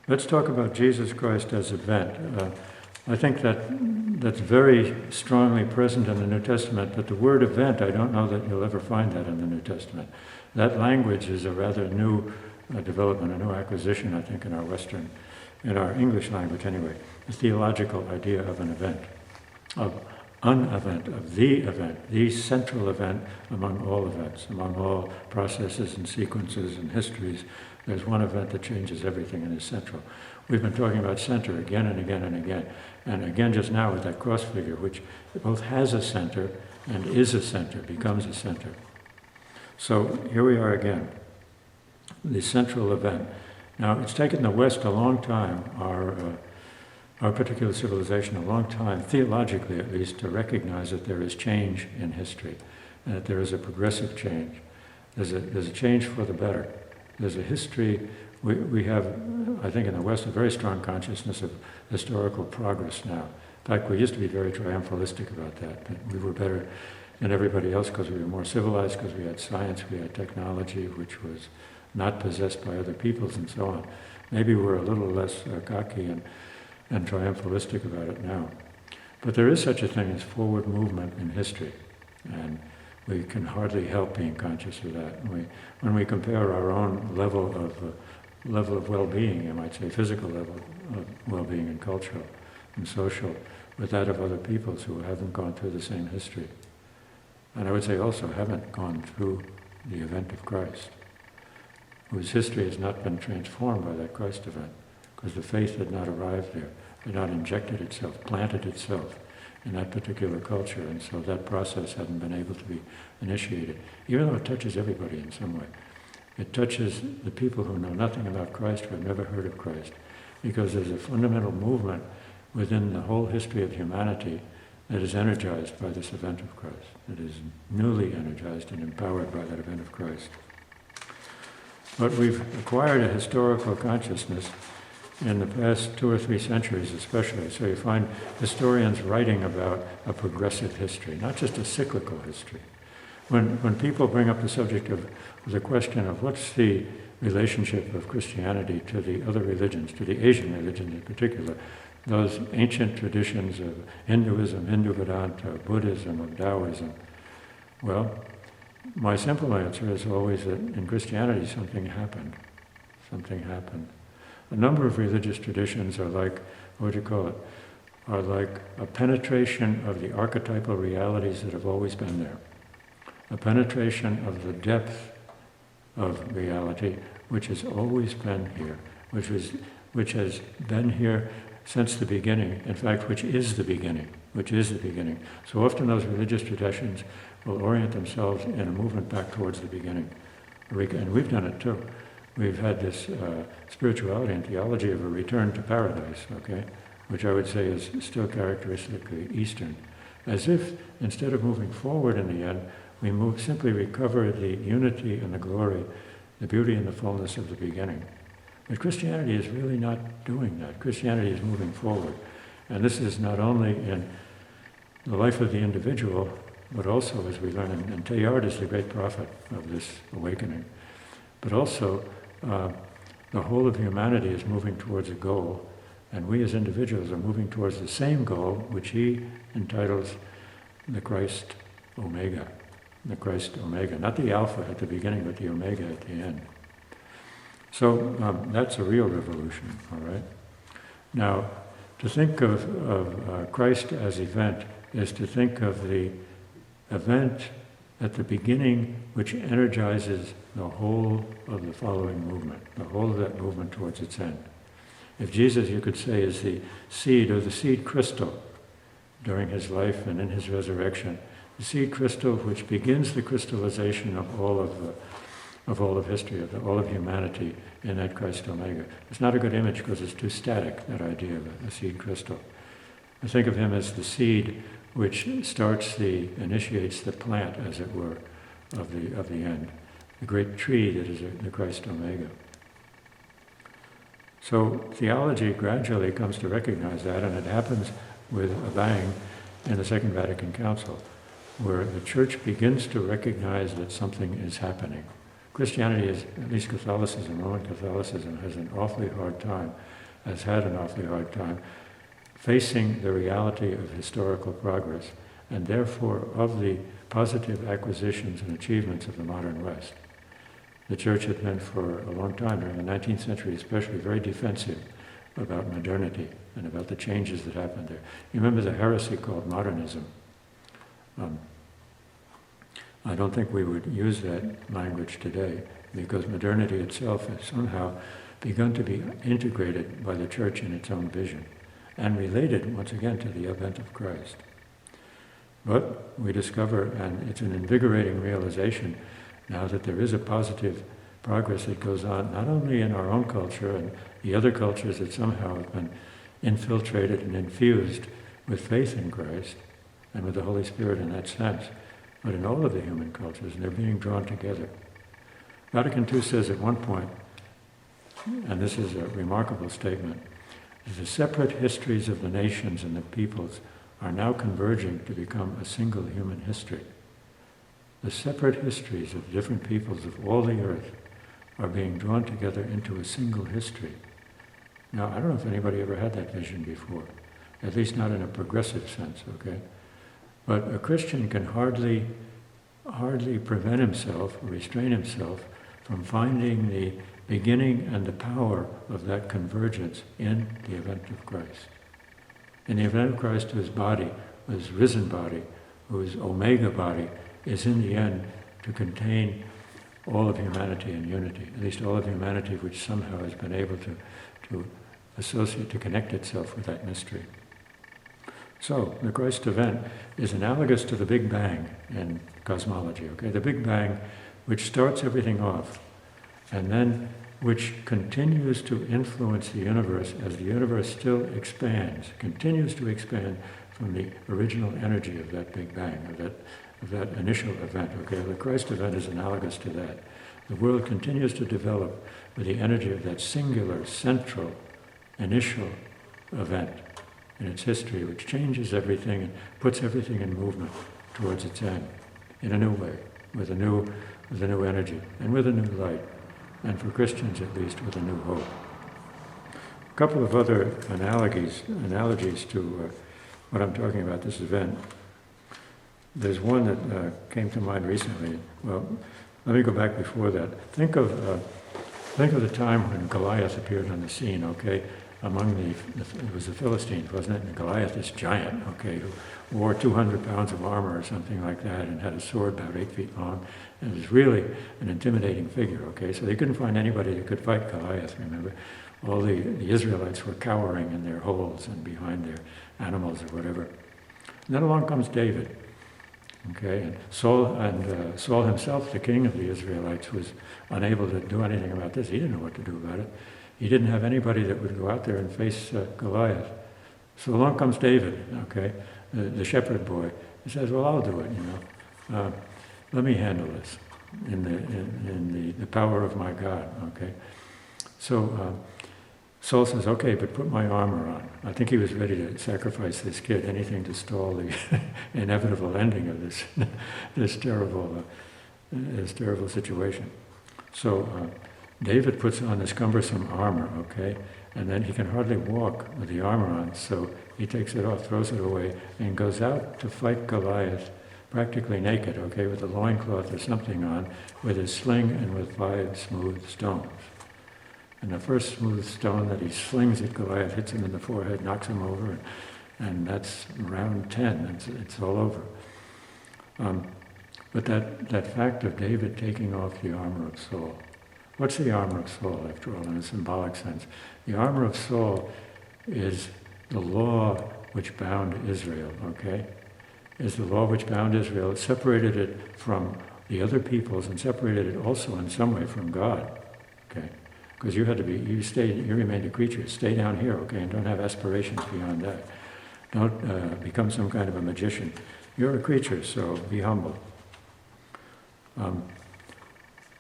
Let's talk about Jesus Christ as event. I think that's very strongly present in the New Testament, but the word event, I don't know that you'll ever find that in the New Testament. That language is a rather new development, a new acquisition, I think, in our English language anyway, the theological idea of an event, of an event, of the central event among all events, among all processes and sequences and histories. There's one event that changes everything and is central. We've been talking about center again and again and again. And again just now with that cross figure, which both has a center and is a center, becomes a center. So here we are again, the central event. Now, it's taken the West a long time, our particular civilization, a long time, theologically at least, to recognize that there is change in history, and that there is a progressive change. There's a change for the better. There's a history. We have, I think in the West, a very strong consciousness of historical progress now. In fact, we used to be very triumphalistic about that we were better than everybody else because we were more civilized, because we had science, we had technology, which was not possessed by other peoples and so on. Maybe we're a little less cocky and triumphalistic about it now. But there is such a thing as forward movement in history, and we can hardly help being conscious of that. When we compare our own level of well-being, you might say, physical level of well-being and cultural and social, with that of other peoples who haven't gone through the same history. And I would say also haven't gone through the event of Christ, whose history has not been transformed by that Christ event, because the faith had not arrived there, had not injected itself, planted itself in that particular culture, and so that process hadn't been able to be initiated, even though it touches everybody in some way. It touches the people who know nothing about Christ, who have never heard of Christ, because there's a fundamental movement within the whole history of humanity that is energized by this event of Christ, that is newly energized and empowered by that event of Christ. But we've acquired a historical consciousness in the past 2 or 3 centuries especially. So you find historians writing about a progressive history, not just a cyclical history. When people bring up the subject of the question of what's the relationship of Christianity to the other religions, to the Asian religions in particular, those ancient traditions of Hinduism, Hindu Vedanta, Buddhism, of Taoism, well, my simple answer is always that in Christianity something happened. Something happened. A number of religious traditions are like, what would you call it, are like a penetration of the archetypal realities that have always been there. A penetration of the depth of reality which has always been here, which has been here since the beginning, in fact, which is the beginning. So often those religious traditions will orient themselves in a movement back towards the beginning. And we've done it too. We've had this spirituality and theology of a return to paradise, okay, which I would say is still characteristically Eastern. As if, instead of moving forward in the end, we simply recover the unity and the glory, the beauty and the fullness of the beginning. But Christianity is really not doing that. Christianity is moving forward. And this is not only in the life of the individual, but also, as we learn, and Teilhard is the great prophet of this awakening, but also the whole of humanity is moving towards a goal, and we as individuals are moving towards the same goal, which he entitles the Christ Omega. The Christ Omega, not the Alpha at the beginning, but the Omega at the end. So that's a real revolution, all right? Now, to think of Christ as event is to think of the event at the beginning which energizes the whole of the following movement, the whole of that movement towards its end. If Jesus, you could say, is the seed or the seed crystal during his life and in his resurrection, the seed crystal which begins the crystallization of all of history, of all of humanity in that Christ Omega. It's not a good image because it's too static, that idea of a seed crystal. I think of him as the seed which initiates the plant, as it were, of the end, the great tree that is the Christ Omega. So theology gradually comes to recognize that, and it happens with a bang in the Second Vatican Council, where the Church begins to recognize that something is happening. Christianity is, at least Catholicism, Roman Catholicism, has an awfully hard time has had an awfully hard time facing the reality of historical progress, and therefore of the positive acquisitions and achievements of the modern West. The church had been for a long time, during the 19th century especially, very defensive about modernity and about the changes that happened there. You remember the heresy called modernism. I don't think we would use that language today, because modernity itself has somehow begun to be integrated by the church in its own vision and related, once again, to the event of Christ. But we discover, and it's an invigorating realization now, that there is a positive progress that goes on, not only in our own culture and the other cultures that somehow have been infiltrated and infused with faith in Christ and with the Holy Spirit in that sense, but in all of the human cultures, and they're being drawn together. Vatican II says at one point, and this is a remarkable statement, the separate histories of the nations and the peoples are now converging to become a single human history. The separate histories of different peoples of all the earth are being drawn together into a single history. Now, I don't know if anybody ever had that vision before, at least not in a progressive sense, okay? But a Christian can hardly prevent himself or restrain himself from finding the beginning and the power of that convergence in the event of Christ. In the event of Christ, whose body, whose risen body, whose omega body, is in the end to contain all of humanity in unity, at least all of humanity which somehow has been able to associate, to connect itself with that mystery. So, the Christ event is analogous to the Big Bang in cosmology, okay? The Big Bang, which starts everything off, and then which continues to influence the universe as the universe still expands, continues to expand from the original energy of that Big Bang, of that initial event, okay? The Christ event is analogous to that. The world continues to develop with the energy of that singular, central, initial event in its history, which changes everything and puts everything in movement towards its end in a new way, with a new energy and with a new light, and for Christians at least, with a new hope. A couple of other analogies to what I'm talking about, this event. There's one that came to mind recently. Well, let me go back before that. Think of the time when Goliath appeared on the scene, okay? It was the Philistines, wasn't it? And Goliath, this giant, okay, who wore 200 pounds of armor or something like that, and had a sword about 8 feet long, and was really an intimidating figure, okay? So they couldn't find anybody that could fight Goliath, remember? All the Israelites were cowering in their holes and behind their animals or whatever. And then along comes David, okay? And Saul himself, the king of the Israelites, was unable to do anything about this. He didn't know what to do about it. He didn't have anybody that would go out there and face Goliath. So along comes David, okay, the shepherd boy. He says, well, I'll do it, let me handle this in the power of my God, okay. So Saul says, okay, but put my armor on. I think he was ready to sacrifice this kid, anything to stall the inevitable ending of this terrible situation. So David puts on this cumbersome armor, okay, and then he can hardly walk with the armor on, so he takes it off, throws it away, and goes out to fight Goliath practically naked, okay, with a loincloth or something on, with his sling and with 5 smooth stones. And the first smooth stone that he slings at Goliath hits him in the forehead, knocks him over, and that's round 10, it's all over. But that fact of David taking off the armor of Saul, what's the armor of Saul, after all, in a symbolic sense? The armor of Saul is the law which bound Israel, okay? Is the law which bound Israel. It separated it from the other peoples and separated it also in some way from God, okay? Because you remained a creature. Stay down here, okay, and don't have aspirations beyond that. Don't become some kind of a magician. You're a creature, so be humble.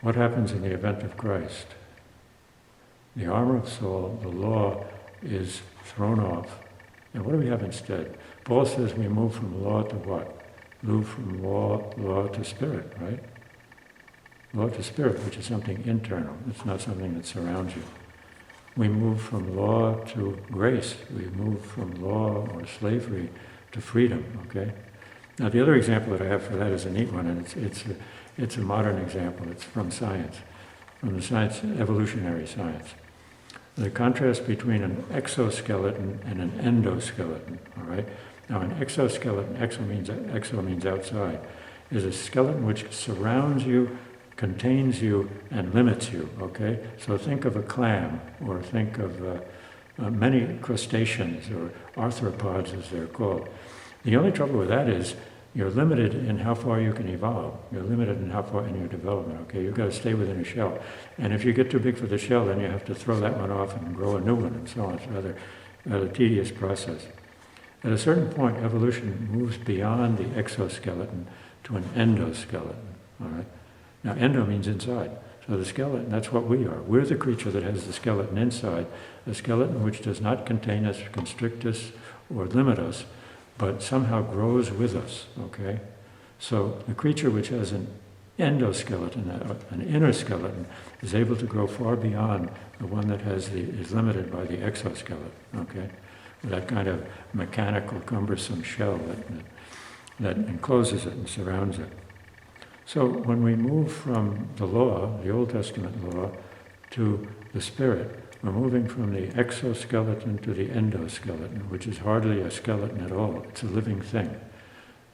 What happens in the event of Christ? The armor of Saul, the law, is thrown off. And what do we have instead? Paul says we move from law to what? Move from law to spirit, right? Law to spirit, which is something internal. It's not something that surrounds you. we move from law to grace. We move from law or slavery to freedom, okay? Now, the other example that I have for that is a neat one, and it's a modern example. It's from science, from the science, evolutionary science. The contrast between an exoskeleton and an endoskeleton, all right? Now, an exoskeleton, exo means outside, is a skeleton which surrounds you, contains you, and limits you, okay? So think of a clam, or think of many crustaceans, or arthropods as they're called. The only trouble with that is you're limited in how far you can evolve. You're limited in how far in your development, okay? You've got to stay within a shell. And if you get too big for the shell, then you have to throw that one off and grow a new one and so on. It's a rather tedious process. At a certain point, evolution moves beyond the exoskeleton to an endoskeleton, all right? Now, endo means inside. So the skeleton, that's what we are. We're the creature that has the skeleton inside, a skeleton which does not contain us, constrict us, or limit us, but somehow grows with us, okay? So the creature which has an endoskeleton, an inner skeleton, is able to grow far beyond the one that is limited by the exoskeleton, okay? That kind of mechanical, cumbersome shell that encloses it and surrounds it. So when we move from the law, the Old Testament law, to the Spirit, we're moving from the exoskeleton to the endoskeleton, which is hardly a skeleton at all. It's a living thing.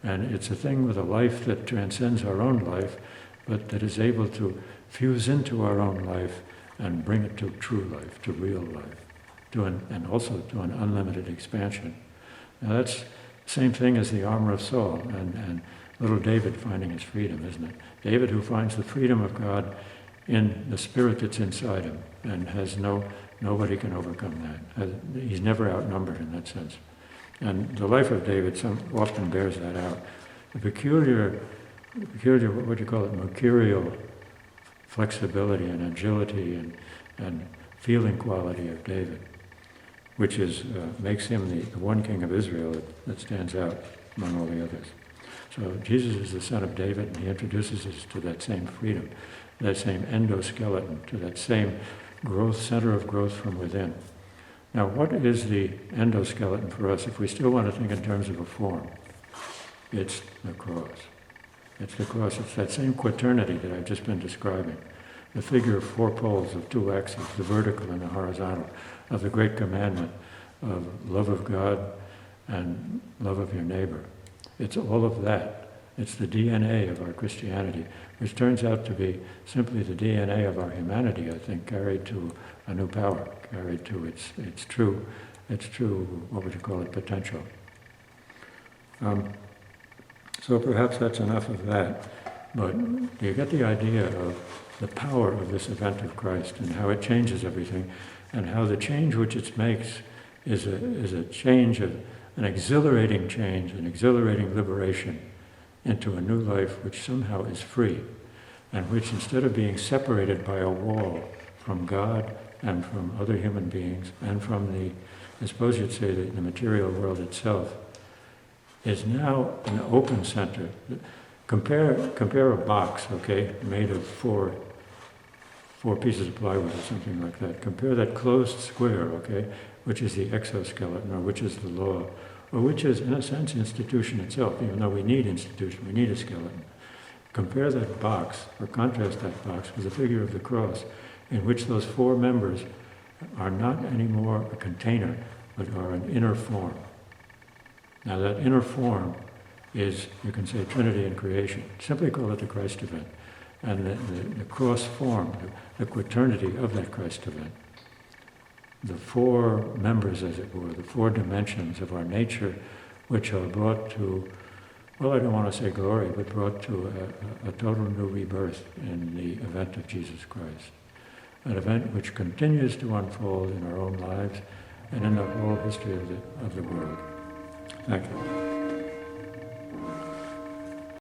And it's a thing with a life that transcends our own life, but that is able to fuse into our own life and bring it to true life, to real life, and also to an unlimited expansion. Now that's the same thing as the armor of Saul and little David finding his freedom, isn't it? David who finds the freedom of God in the spirit that's inside him and has nobody can overcome that. He's never outnumbered in that sense. And the life of David often bears that out. The peculiar, what do you call it, mercurial flexibility and agility and feeling quality of David, which makes him the one king of Israel that stands out among all the others. So Jesus is the son of David, and he introduces us to that same freedom, that same endoskeleton, to that same growth, center of growth from within. Now, what is the endoskeleton for us if we still want to think in terms of a form? It's the cross. It's the cross. It's that same quaternity that I've just been describing. The figure of four poles of two axes, the vertical and the horizontal, of the great commandment of love of God and love of your neighbor. It's all of that. It's the DNA of our Christianity, which turns out to be simply the DNA of our humanity, I think, carried to a new power, carried to its true, what would you call it, potential. So perhaps that's enough of that, but you get the idea of the power of this event of Christ and how it changes everything, and how the change which it makes is a change of an exhilarating change, an exhilarating liberation into a new life which somehow is free, and which, instead of being separated by a wall from God and from other human beings and from I suppose you'd say the material world itself, is now an open center. Compare a box, okay, made of four pieces of plywood or something like that. Compare that closed square, okay, which is the exoskeleton, or which is the law, or which is, in a sense, institution itself, even though we need institution, we need a skeleton. Compare that box, or contrast that box with the figure of the cross, in which those four members are not anymore a container, but are an inner form. Now that inner form is, you can say, Trinity in creation. Simply call it the Christ event. And the cross form, the quaternity of that Christ event. The four members, as it were, the four dimensions of our nature, which are brought to, well, I don't want to say glory, but brought to a total new rebirth in the event of Jesus Christ. An event which continues to unfold in our own lives and in the whole history of the world. Thank you.